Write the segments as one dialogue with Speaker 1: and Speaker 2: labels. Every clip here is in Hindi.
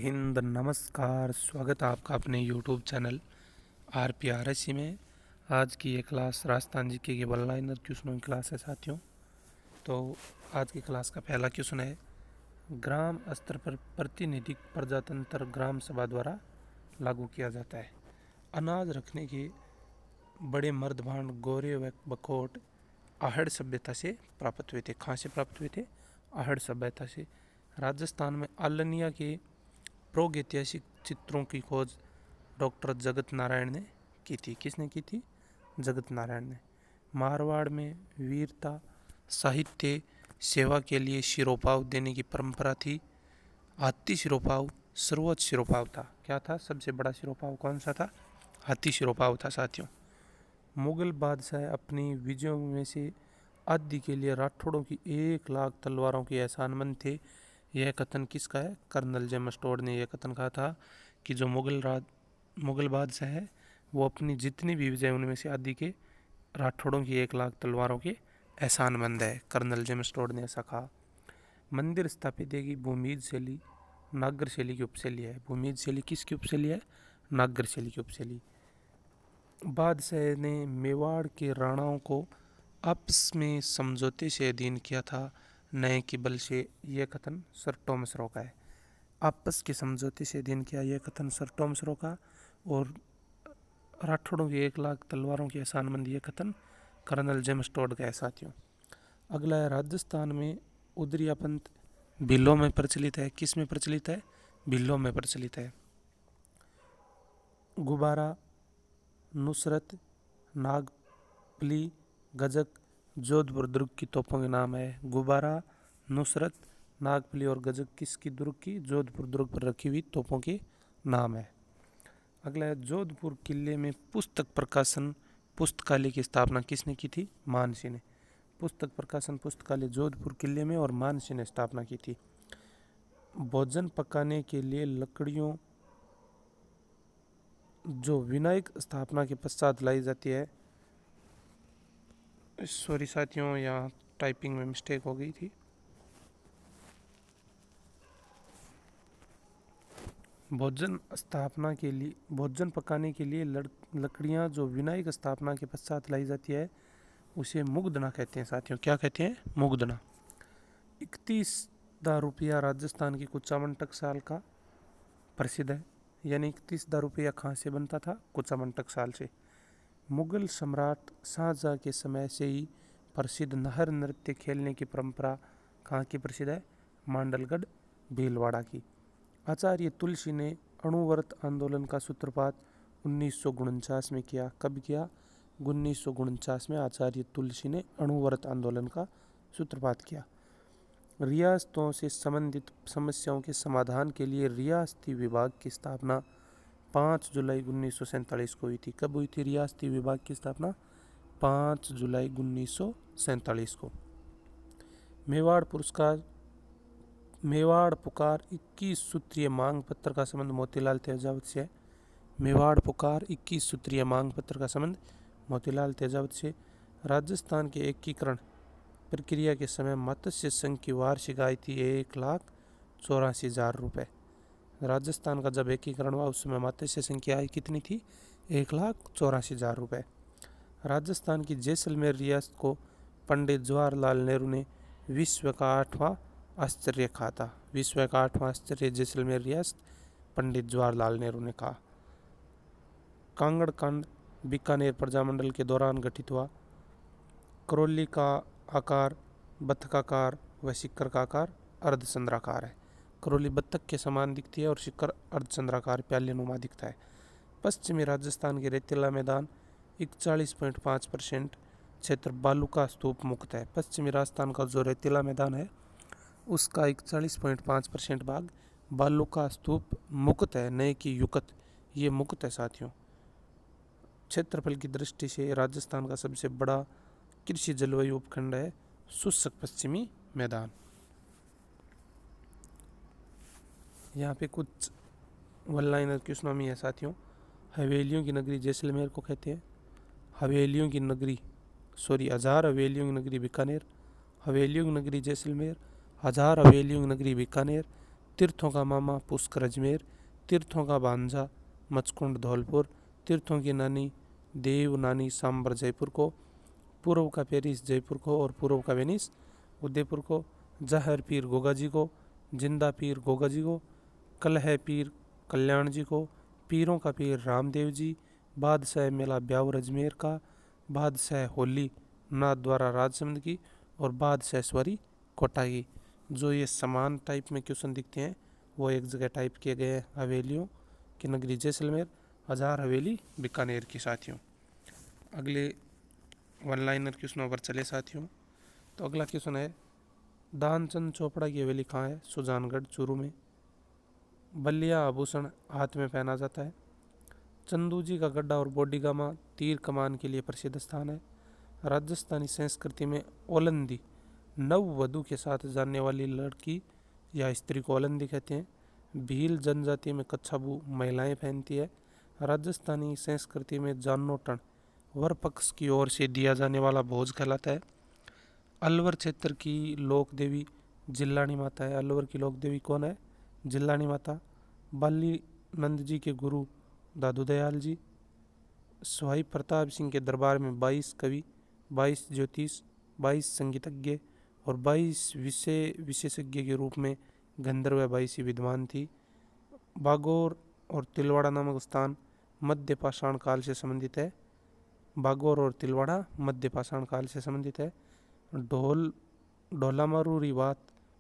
Speaker 1: हिंद नमस्कार। स्वागत है आपका अपने यूट्यूब चैनल RPRSC में। आज की ये क्लास राजस्थान जीके की वन लाइनर क्वेश्चनों की क्लास है साथियों। तो आज की क्लास का पहला क्वेश्चन है, ग्राम स्तर पर प्रातिनिधिक प्रजातंत्र ग्राम सभा द्वारा लागू किया जाता है। अनाज रखने के बड़े मर्द भांड गोरे व बखोट आहड़ सभ्यता से प्राप्त हुए थे। कहाँ से प्राप्त हुए थे? आहड़ सभ्यता से। राजस्थान में आलनिया के प्रागैतिहासिक चित्रों की खोज डॉक्टर जगत नारायण ने की थी। किसने की थी? जगत नारायण ने। मारवाड़ में वीरता, साहित्य, सेवा के लिए सिरोपाव देने की परंपरा थी। हाथी सिरोपाव सर्वोच्च सिरोपाव था। क्या था? सबसे बड़ा सिरोपाव कौन सा था? हाथी सिरोपाव था साथियों। मुगल बादशाह अपनी विजयों में से आदि के लिए राठौड़ों की 1 लाख तलवारों के एहसानमंद थे। यह कथन किसका है? कर्नल जेम्स टोड ने यह कथन कहा था कि जो मुगल बादशाह है वो अपनी जितनी भी विजय उनमें से आदि के राठौड़ों की 1 लाख तलवारों के एहसानमंद है। कर्नल जेम्स टोड ने ऐसा कहा। मंदिर स्थापित की भूमिज शैली नागर शैली की उपशैली है। भूमिज शैली किसकी उपशैली है? नागर शैली की उपशैली। बादशाह ने मेवाड़ के राणाओं को आपस में समझौते से अधीन किया था, नए के बल से। यह कथन सर टॉमस रॉ का है। आपस के समझौते से अधीन किया, यह कथन सर टॉमस रॉ का। और राठौड़ों की 1 लाख तलवारों की एहसानमंद, यह कथन कर्नल जेम्स टोड का है साथियों। अगला है, राजस्थान में उदरिया पंथ भीलों में प्रचलित है। किस में प्रचलित है? भीलों में प्रचलित है। गुब्बारा, नुसरत, नागपली, गजक जोधपुर दुर्ग की तोपों के नाम है। गुब्बारा, नुसरत, नागपली और गजक किसकी दुर्ग की? जोधपुर दुर्ग पर रखी हुई तोपों के नाम है। अगला है, जोधपुर किले में पुस्तक प्रकाशन पुस्तकालय की स्थापना किसने की थी? मानसिंह ने। पुस्तक प्रकाशन पुस्तकालय जोधपुर किले में और मानसिंह ने स्थापना की थी। भोजन पकाने के लिए लकड़ियों जो विनायक स्थापना के पश्चात लाई जाती है, सॉरी साथियों, यहाँ टाइपिंग में मिस्टेक हो गई थी। भोजन पकाने के लिए लकड़ियाँ जो विनायक स्थापना के पश्चात लाई जाती है उसे मुगदना कहते हैं साथियों। क्या कहते हैं? मुगदना। 31,000 रुपया राजस्थान की कुचामन टकसाल का प्रसिद्ध है। यानी 31,000 रुपया कहाँ से बनता था? कुचामन टकसाल से। मुगल सम्राट शाहजहाँ के समय से ही प्रसिद्ध नहर नृत्य खेलने की परंपरा कहाँ की प्रसिद्ध है? मांडलगढ़ भीलवाड़ा की। आचार्य तुलसी ने अणुव्रत आंदोलन का सूत्रपात 1949 में किया। कब किया? 1949 में आचार्य तुलसी ने अणुव्रत आंदोलन का सूत्रपात किया। रियासतों से संबंधित समस्याओं के समाधान के लिए रियासती विभाग की स्थापना 5 जुलाई 1947 को हुई थी। कब हुई थी रियासती विभाग की स्थापना? 5 जुलाई 1947 को। मेवाड़ पुकार 21 सूत्रीय मांग पत्र का संबंध मोतीलाल तेजावत से है। मेवाड़ पुकार 21 सूत्रीय मांग पत्र का संबंध मोतीलाल तेजावत से। राजस्थान के एकीकरण प्रक्रिया के समय मत्स्य संघ की वार्षिक आय थी 1,84,000 रुपये। राजस्थान का जब एकीकरण हुआ उस समय मत्स्य संघ की आय कितनी थी? 1,84,000 रुपये। राजस्थान की जैसलमेर रियासत को पंडित जवाहरलाल नेहरू ने विश्व का 8वां आश्चर्य कहा था। विश्व का 8वां आश्चर्य जैसलमेर रियासत पंडित जवाहरलाल नेहरू ने कहा। कांगड़ कांड बीकानेर प्रजामंडल के दौरान गठित हुआ। करौली का आकार बत्तखाकार व शिक्कर का आकार अर्धचंद्राकार है। करौली बत्तख के समान दिखती है और शिक्कर अर्धचंद्राकार प्यालेनुमा दिखता है। पश्चिमी राजस्थान के रेतीला मैदान 41.5% क्षेत्र बालू का स्तूप मुक्त है। पश्चिमी राजस्थान का जो रेतीला मैदान है उसका 41.5% भाग बालू का स्तूप मुक्त है, नए की युक्त। ये मुक्त है साथियों। क्षेत्रफल की दृष्टि से राजस्थान का सबसे बड़ा कृषि जलवायु उपखंड है शुष्क पश्चिमी मैदान। यहाँ पे कुछ वन लाइनर क्वेश्चन में है साथियों। हवेलियों की नगरी जैसलमेर को कहते हैं। हवेलियों की नगरी 1000 हवेलियों की नगरी बीकानेर। हवेलियों की नगरी जैसलमेर, 1000 हवेलियों की नगरी बीकानेर, तीर्थों का मामा पुष्कर अजमेर, तीर्थों का भांजा मचकुंड धौलपुर, तीर्थों की नानी देव नानी सांबर जयपुर को, पूर्व का पेरिस जयपुर को और पूर्व का वेनिस उदयपुर को, जहर पीर गोगा जी को, जिंदा पीर गोगा जी को, कलह पीर कल्याण जी को, पीरों का पीर रामदेव जी, बादशाह मेला ब्यावर अजमेर का, बादशाह होली नाथ द्वारा राजसमंद की और बादशाहेश्वरी कोटा की। जो ये समान टाइप में क्वेश्चन दिखते हैं वो एक जगह टाइप किए गए हैं हवेलियों की नगरी जैसलमेर, हजार हवेली बीकानेर की साथियों। अगले वन लाइनर क्वेश्चनों पर चले साथियों। तो अगला क्वेश्चन है, दानचंद चोपड़ा की हवेली कहाँ है? सुजानगढ़ चूरू में। बलिया आभूषण हाथ में पहना जाता है। चंदू जी का गड्ढा और बोडीगामा तीर कमान के लिए प्रसिद्ध स्थान है। राजस्थानी संस्कृति में ओलंदी नव वधु के साथ जानने वाली लड़की या स्त्री को ओलंदी कहते हैं। भील जनजाति में कच्छाबू महिलाएं पहनती है। राजस्थानी संस्कृति में जानोटन वर पक्ष की ओर से दिया जाने वाला भोज कहलाता है। अलवर क्षेत्र की लोक देवी जिल्लानी माता है। अलवर की लोक देवी कौन है? जिल्लानी माता। बाली नंद जी के गुरु दादू दयाल जी। स्वाई प्रताप सिंह के दरबार में 22 कवि, 22 ज्योतिष, 22 संगीतज्ञ और 22 विशेषज्ञ के रूप में गंधर्व 22 विद्वान थी। बागौर और तिलवाड़ा नामक स्थान मध्य पाषाण काल से संबंधित है। बागौर और तिलवाड़ा मध्य पाषाण काल से संबंधित है। ढोलामारू रिवात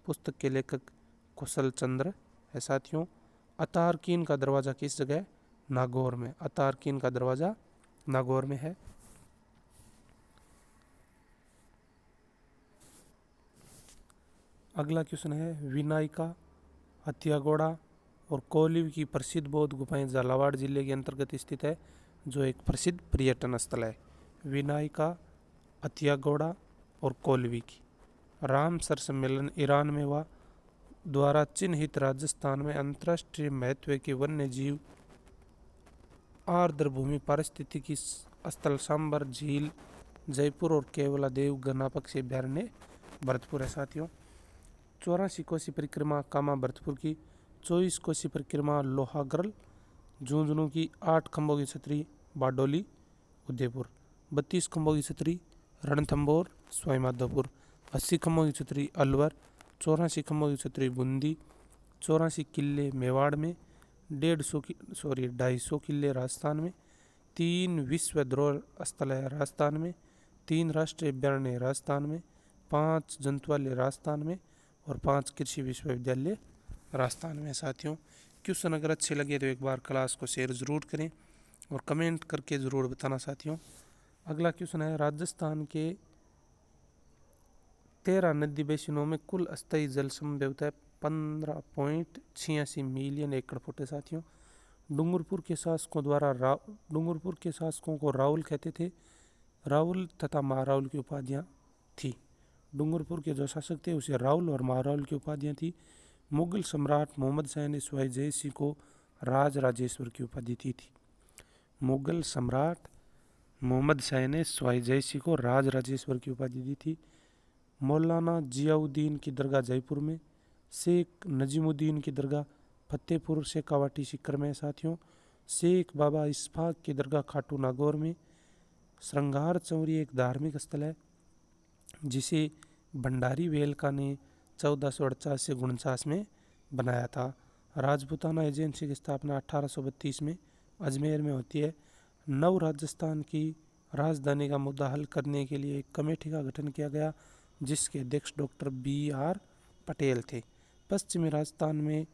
Speaker 1: पुस्तक के लेखक कुशल चंद्र है साथियों। अतारकीन का दरवाज़ा किस जगह है? नागौर में। अतारकीन का दरवाज़ा नागौर में है। अगला क्वेश्चन है, विनायका, हथियागोड़ा और कोलिव की प्रसिद्ध बौद्ध गुफाएं झालावाड़ जिले के अंतर्गत स्थित है, जो एक प्रसिद्ध पर्यटन स्थल है। विनायका, हथियागोड़ा और कोलवी की। रामसर सम्मेलन ईरान में हुआ। द्वारा चिन्हित राजस्थान में अंतर्राष्ट्रीय महत्व के वन्य जीव आर्द्र भूमि पारिस्थितिकी स्थल सांबर झील जयपुर और केवला देव गन्ना पक्षी अभ्यारण्य भरतपुर है साथियों। 84 कोसी परिक्रमा कामा भरतपुर की। 24 कोसी परिक्रमा लोहागर्ल झुंझुनू की। 8 खंभों की छतरी बारडोली उदयपुर। 32 खंभों की छतरी रणथंभौर सवाईमाधोपुर। 80 खंभों की छतरी अलवर। 84 खंभों की छतरी बूंदी। 84 किले मेवाड़ में। 250 किले राजस्थान में। 3 विश्व धरोहर स्थल है राजस्थान में। 3 राष्ट्रीय अभ्यारण्य राजस्थान में। 5 जंतुआलय राजस्थान में और 5 कृषि विश्वविद्यालय राजस्थान में साथियों। क्वेश्चन अगर अच्छे लगे तो एक बार क्लास को शेयर ज़रूर करें और कमेंट करके ज़रूर बताना साथियों। अगला क्वेश्चन है, राजस्थान के 13 नदी बेसिनों में कुल अस्थायी जल संभवतः है 15.86 मिलियन एकड़ फुट है साथियों। डूंगरपुर के शासकों को राहुल कहते थे। राहुल तथा महाराहुल की उपाधियाँ थी। डूंगरपुर के जो शासक थे उसे राहुल और महाराहुल की उपाधियाँ थी। मुगल सम्राट मोहम्मद शाह ने स्वाई जय सिंह को राज राजेश्वर की उपाधि दी थी। मुगल सम्राट मोहम्मद शाह ने स्वाई जय सिंह को राज राजेश्वर की उपाधि दी थी। मौलाना जियाउद्दीन की दरगाह जयपुर में। शेख नजीमुद्दीन की दरगाह फतेहपुर शेखावाटी सीकर में साथियों। शेख बाबा इस्फाक की दरगाह खाटू नागौर में। श्रृंगार चौरी एक धार्मिक स्थल है जिसे भंडारी वेलका ने 1448 से 49 में बनाया था। राजपूताना एजेंसी की स्थापना 1832 में अजमेर में होती है। नव राजस्थान की राजधानी का मुद्दा हल करने के लिए एक कमेटी का गठन किया गया जिसके अध्यक्ष डॉक्टर BR पटेल थे। पश्चिमी राजस्थान में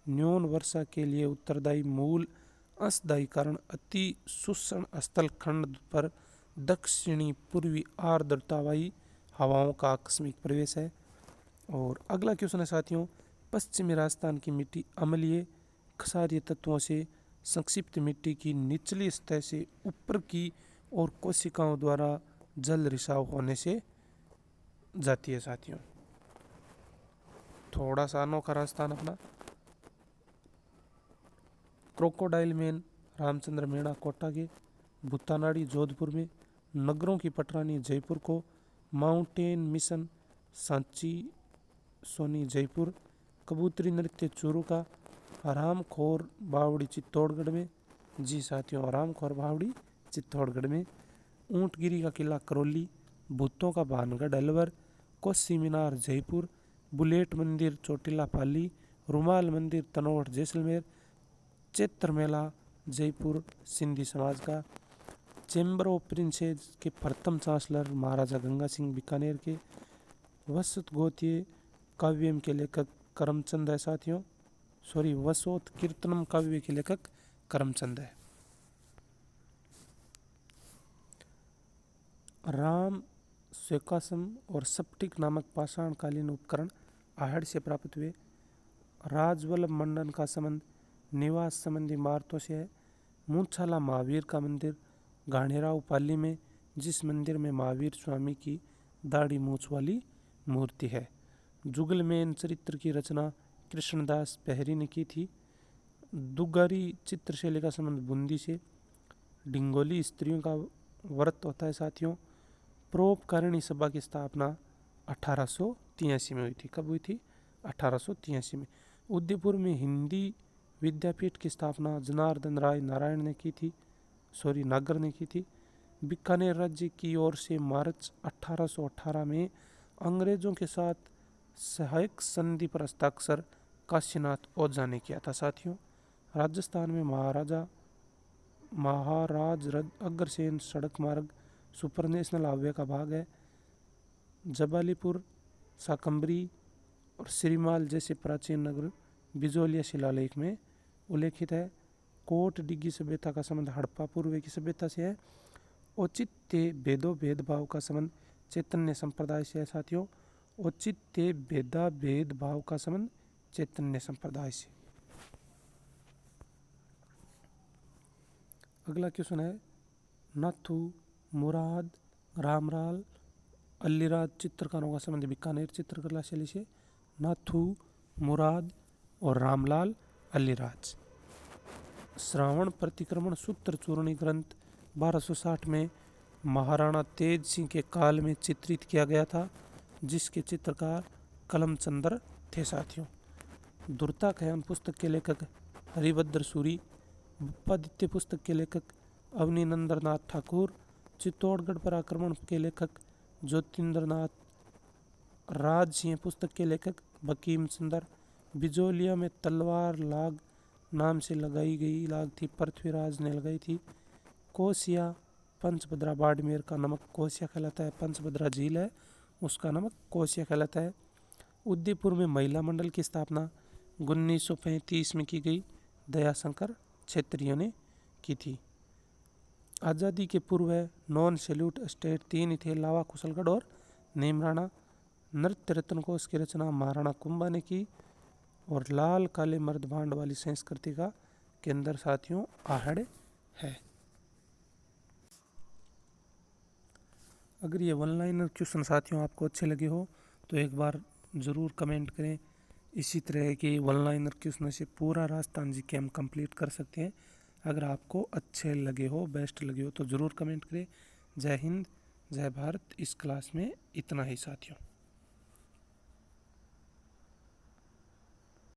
Speaker 1: न्यून वर्षा के लिए उत्तरदायी मूल अंशदायी कारण अति शुष्क स्थल खंड पर दक्षिणी पूर्वी आर्द्रतावाही हवाओं का आकस्मिक प्रवेश है। और अगला क्वेश्चन है साथियों, पश्चिमी राजस्थान की मिट्टी अम्लीय क्षारीय तत्वों से संक्षिप्त मिट्टी की निचली सतह से ऊपर की और कोशिकाओं द्वारा जल रिसाव होने से जाती है साथियों। थोड़ा सा अनोखा राजस्थान अपना। क्रोकोडाइल मेन रामचंद्र मीणा कोटा के। भूतानाड़ी जोधपुर में। नगरों की पटरानी जयपुर को। Mountain mission Sanchi Soni Jaipur. कबूतरी नृत्य चूरू का। हरामखोर बावड़ी चित्तौड़गढ़ में। जी साथियों, हरामखोर बावड़ी चित्तौड़गढ़ में। ऊंटगिरी का किला करौली। भूतों का भानगढ़ अलवर। कोसी मीनार जयपुर। बुलेट मंदिर चोटिला पाली। रुमाल मंदिर तनोट जैसलमेर। चैत्र मेला जयपुर सिंधी समाज का। चैम्बर ऑफ प्रिंसेस के प्रथम चांसलर महाराजा गंगा सिंह बीकानेर के। वसत गोत्य काव्यम के लेखक करमचंद है साथियों। वसोत कीर्तनम काव्य के लेखक करमचंद है। राम स्वेकासम और सप्टिक नामक पाषाणकालीन उपकरण आहड़ से प्राप्त हुए। राजवल्लभ मंडन का संबंध निवास संबंधी इमारतों से है। मूंछाला महावीर का मंदिर घाणेराव पाली में, जिस मंदिर में महावीर स्वामी की दाढ़ी मूछ वाली मूर्ति है। जुगलमेन चरित्र की रचना कृष्णदास पहरी ने की थी। दुगारी चित्रशैली का संबंध बूंदी से। डिंगोली स्त्रियों का व्रत होता है साथियों। परोपकारिणी सभा की स्थापना 1883 में हुई थी। कब हुई थी? 1883 में। उदयपुर में हिंदी विद्यापीठ की स्थापना जनार्दन राय नारायण ने की थी, नागर ने की थी। बीकानेर राज्य की ओर से मार्च 1818 में अंग्रेजों के साथ सहायक संधि पर हस्ताक्षर काशीनाथ ओझा ने किया था साथियों। राजस्थान में महाराज अग्रसेन सड़क मार्ग सुपर नेशनल हाईवे का भाग है। जबालीपुर, साकंबरी और श्रीमाल जैसे प्राचीन नगर बिजोलिया शिलालेख में उल्लेखित है। कोट डिग्गी सभ्यता का संबंध हड़प्पा पूर्व की सभ्यता से है। औचित्य भेदभाव का संबंध चैतन्य संप्रदाय से है साथियों। औचित्य भेदभाव का संबंध चैतन्य संप्रदाय से। अगला क्वेश्चन है, नाथू, मुराद, रामलाल, अल्लीराज चित्रकारों का संबंध बीकानेर चित्रकला शैली से। नाथू, मुराद और रामलाल अल्लीराज। श्रावण प्रतिक्रमण सूत्र चूर्णी ग्रंथ 1260 में महाराणा तेज सिंह के काल में चित्रित किया गया था, जिसके चित्रकार कलमचंद्र थे साथियों। दुर्ता खयान पुस्तक के लेखक हरिभद्र सूरी। बुप्पादित्य पुस्तक के लेखक अवनीनंदनाथ ठाकुर। चित्तौड़गढ़ पर आक्रमण के लेखक ज्योतिन्द्रनाथ। राज सिंह पुस्तक के लेखक बकीम चंद्र। बिजोलिया में तलवार लाग नाम से लगाई गई लाग थी, पृथ्वीराज ने लगाई थी। कोसिया पंचभद्रा बाड़मेर का नमक कोसिया कहलाता है। पंचभद्रा झील है, उसका नमक कोसिया कहलाता है। उदयपुर में महिला मंडल की स्थापना 1935 में की गई, दयाशंकर क्षेत्रियों ने की थी। आज़ादी के पूर्व नॉन सैल्यूट स्टेट 3 ही थे, लावा, कुशलगढ़ और नीमराणा। नृत्य रत्न कोश की रचना महाराणा कुंभा ने की। और लाल काले मर्द भांड वाली संस्कृति का केंद्र साथियों आहड़ है। अगर ये वन लाइनर क्वेश्चन साथियों आपको अच्छे लगे हो तो एक बार ज़रूर कमेंट करें। इसी तरह के वन लाइनर क्वेश्चन से पूरा राजस्थान जी के हम कंप्लीट कर सकते हैं। अगर आपको अच्छे लगे हो, बेस्ट लगे हो तो ज़रूर कमेंट करें। जय हिंद, जय भारत। इस क्लास में इतना ही साथियों।